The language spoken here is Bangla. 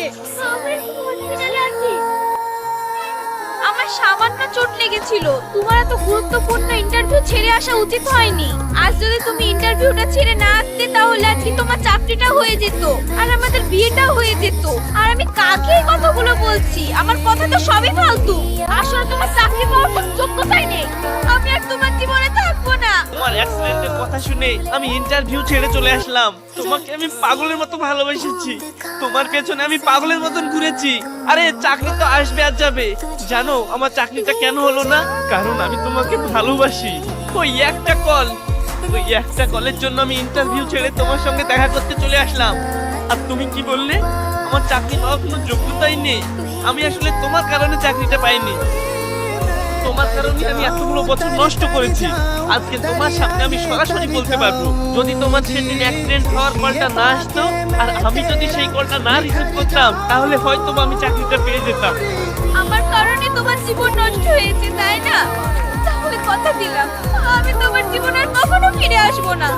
আমার হসপিটালে আছি। আমার সামান্য চোট লেগেছিল। তোমার এত গুরুত্বপূর্ণ ইন্টারভিউ ছেড়ে আসা উচিত হয়নি। আজ যদি তুমি ইন্টারভিউটা ছেড়ে না আসতে তাহলে আজকে তোমার চাকরিটা হয়ে যেত আর আমাদের বিয়েটাও হয়ে যেত। আর আমি কাকে এই কথাগুলো বলছি? আমার কথা তো সবই ফালতু। আসলে তোমার চাকরি পাওয়ার কোনো যোগ্যতাই নেই। আমি আর তোমার জীবনে থাকবো না। তোমার অ্যাক্সিডেন্টের কথা শুনে আমি ইন্টারভিউ ছেড়ে চলে আসলাম। তোমাকে আমি পাগলের মতো ভালোবেসেছি। তোমার পেছনে আমি পাগলের মতন ঘুরেছি। আরে চাকরি তো আসবে আর যাবে। জানো আমার চাকরিটা কেন হলো না? কারণ আমি তোমাকে ভালোবাসি। ওই একটা কলের জন্য আমি ইন্টারভিউ ছেড়ে তোমার সঙ্গে দেখা করতে চলে আসলাম। আর তুমি কি বললে? আমার চাকরি পাওয়ার কোনো যোগ্যতাই নেই। আমি আসলে তোমার কারণে চাকরিটা পাইনি। তোমার কারণে আমি এতগুলো বছর নষ্ট করেছি। আজকে তোমার সামনে আমি সরাসরি বলতে পারবো, যদি তোমার সেদিন অ্যাক্সিডেন্ট হওয়ার কলটা না আসতো আর আমি যদি সেই কলটা না রিসিভ করতাম তাহলে হয়তো আমি চাকরিটা পেয়ে যেতাম। আমার কারণে তোমার জীবন নষ্ট হয়েছে, তাই না? তাহলে কথা দিলাম আমি তোমার জীবন আর কখনো ফিরে আসবো না।